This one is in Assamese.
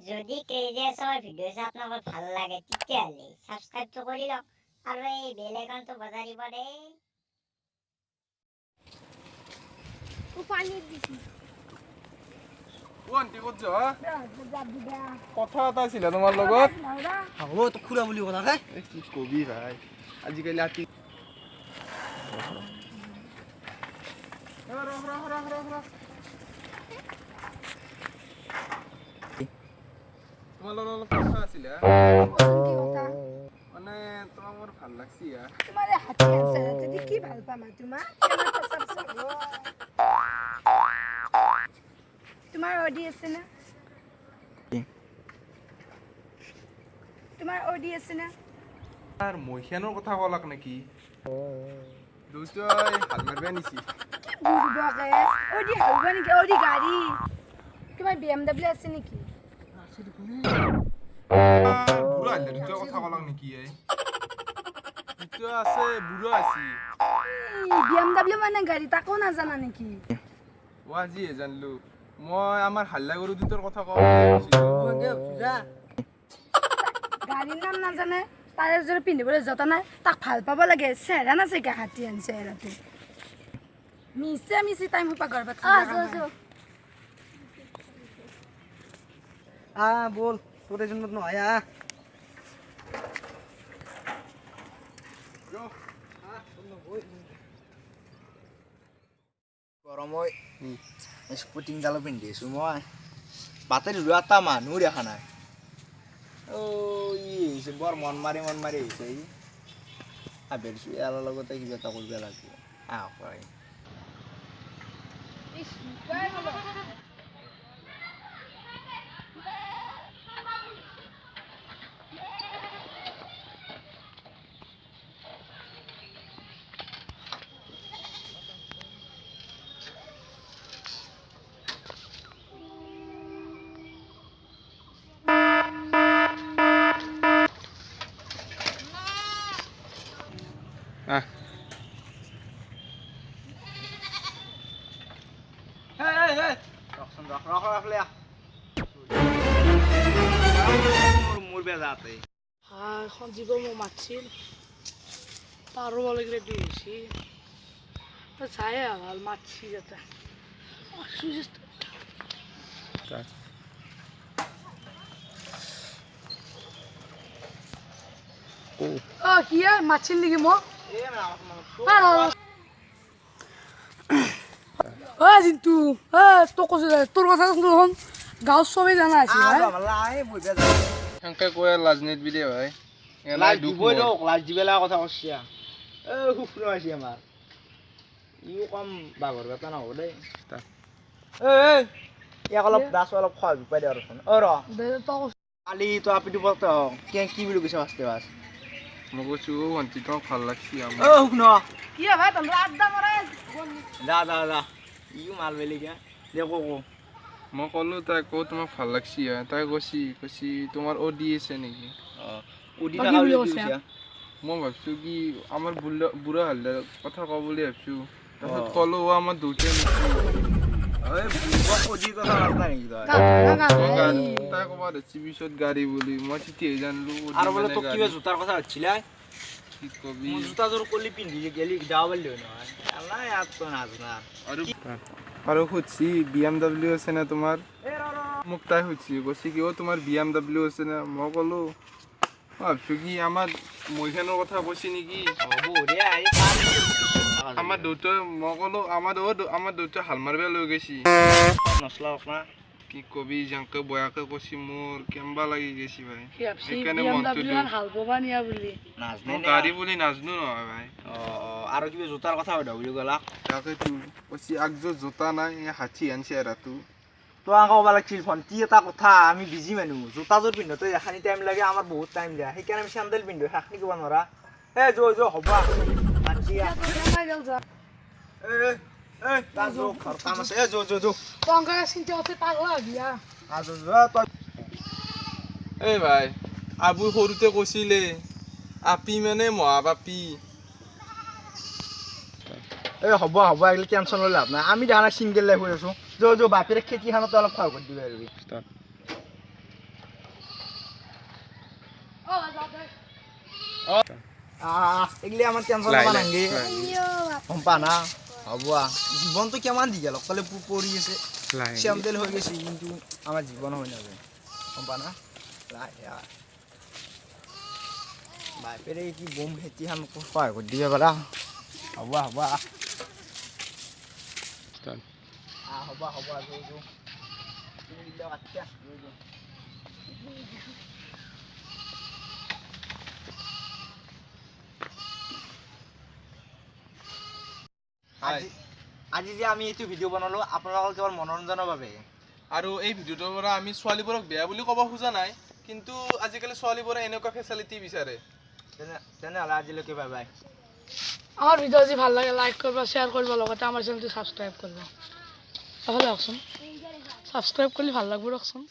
যদি ক্ৰেজিয়াছৰ ভিডিঅ' আপোনালোকৰ ভাল লাগে তেতিয়াহ'লে ছাবস্ক্ৰাইবটো কৰি লওক আৰু এই বেল আইকনটো বজাই দিব দেই। পানী দিছি আন্টি ক'ত যোৱা কথা এটা আছিলে তোমাৰ লগত হ'ব তো খুৰা বুলি ক'লা হে কি কবি ভাই আজিকালি আতি তোমাৰ লগত অলপ কথা আছিলে মানে তোমাক মোৰ ভাল লাগছি তোমাৰ হাতী আছে যদি কি ভাল পাম তোমাৰ তোমাৰ অডি আছে না তোমাৰ অডি আছে না আৰ মইখানৰ কথা কলাক নেকি দুইটাই হাত মাৰবে নিছি বুড়বাকে অডি হালবা নেকি অডি গাড়ী তোমাৰ BMW আছে নেকি বুড়া হলে দুইটা কথা কলাক নেকি দুইটা আছে বুড়া আছি BMW মানে গাড়ী তাকো নাজানা নেকি ওয়াজি জানলো মই আমার হাল্লা গরু দুইটার কথা কও গাড়ীৰ নাম নাজানে তাৰে যদি পিন্ধিবলৈ যতা নাই তাক ভাল পাব লাগে চেহেৰা নাছে গা হাতী আন চেহেৰাটো মিছে মিছি টাইম হোপা গৰবাত বল তোর জন্য নয় গরম হয় স্পোর্টিং জালো পিন্ধি আছো মই বাটের এটা মানুহ দেখা নাই ও ই বৰ মন মাৰি আহিছে ই ভাবিছো ইয়াৰ লগতে কিবা এটা কৰিব লাগিব হয় সঞ্জীৱ মোক মাতিছিল পাৰো অলপ ৰেডি হৈছি চাই ভাল মাতছি যাতে কি মাতছিল নেকি মোক জিন্তু তোক কৈছো তোৰ কথা গাঁৱত চবেই জানা আছে সংখ্যা কয় লাজনীত বিদে ভাই লাজ দিবই দক লাজ দিবেলা কথা কৈছি শুক্ৰ আছে আমাৰ ইও কম বাঘৰ বেটা নহ'ব দেই ইয়াক অলপ দাস অলপ খোৱা জোপাই দে আৰু কালি তো আপিটো পৰতে হওক কি বুলি কৈছে ফাৰ্ষ্টে ফাৰ্ষ্ট মই কৈছো ভণ্টি তোমাক ভাল লাগছি শুন কি ভাই তোমরা আড্ডা মারে যা ইও মাল বেলিকে দে কো মই ক'লো তাই তোমাক ভাল লাগছি তাই কৈছি তোমাৰ অডি আছে নেকি উডি টাকা বুলি কৈছে মই ভাবছো কি আমাৰ বুঢ়া হালদাৰ কথা কওঁ বুলি ভাবছো তাৰপিছত ক'লো আমাৰ দুটাই তাই ক'বা দেছি পিছত গাড়ী বুলি মই তেতিয়াই জানলো আৰু বোলে তোক কিবা জোতাৰ কথা হচ্ছিলে কি কবি জোতাযোৰ কলি পিন্ধি গেলি যাওঁ বুলি নহয় আল্লাহ ইয়াত তো নাজনা আৰু সুধছি BMW আছে না তোমাৰ মোক তাই সুধছি কৈছি কি তোমাৰ BMW আছে না মই ক'লো ভাবছো কি আমাৰ মইখানৰ কথা কৈছি নেকি আমাৰ দেউতাই মই ক'লো আমাৰ দেউতাই হাল মাৰিব লৈ গৈছি নচলা আপোনাৰ কি কবি জাংকে বয়াকে কৈছি মোৰ কেম্বা লাগি গৈছি ভাই সেইকাৰণে মনটো হাল পাবা নিয়া বুলি মই গাড়ী বুলি নাজনো নহয় ভাই আৰু কিবা জোতাৰ কথা সোধা বুলি ক'লা তাকেতো কৈছি আগযোৰ জোতা নাই হাতী আনছে এৰাটো তো আকৌ ক'ব লাগিছিল ভণ্টি এটা কথা আমি বিজি মানুহ জোতাযোৰ পিন্ধোতে এখানি টাইম লাগে আমাৰ বহুত টাইম যায় সেইকাৰণে আমি চেণ্ডেল পিন্ধো শাকনি ক'ব নোৱাৰা হ'ব কাম আছে এই ভাই আবু সৰুতে কৈছিলে আপি মানে মহাপাপি হ'ব এইগিলা টেনশ্যন লৈ লাভ নাই আমি দেখা নাই চিংগল লাইফ হৈ আছো বাপেৰে খেতিখনতে অলপ সহায় কৰি দিবা এগলি আমার টেনশন লাই, লবা লাই, নাংগে লাই। গম পা না হব জীবনটো কেমন দীঘল অকলে পড়ি আছে লাই। শ্যামদেল হয়ে গেছি কিন্তু আমার জীবন হয় না গম পা না বাইপেরে কি বোম খেতি হান সহায় করে দিবে পারা হব হব Done. হব হব আচ্ছা আজি আজি যে আমি এইটো ভিডিঅ' বনালো আপোনালোকৰ কেৱল মনোৰঞ্জনৰ বাবে আৰু এই ভিডিঅ'টোৰ পৰা আমি ছোৱালীবোৰক বেয়া বুলি ক'ব খোজা নাই কিন্তু আজিকালি ছোৱালীবোৰে এনেকুৱা ফেচিলিটি বিচাৰে তেনেহ'লে আজিলৈকে বাই বাই আমার ভিডিও যদি ভাল লাগে লাইক করবা শেয়ার করবা লগতে আমার চ্যানেলটি সাবস্ক্রাইব করবা তাহলে রাখছুন সাবস্ক্রাইব করলে ভাল লাগবে রাখছুন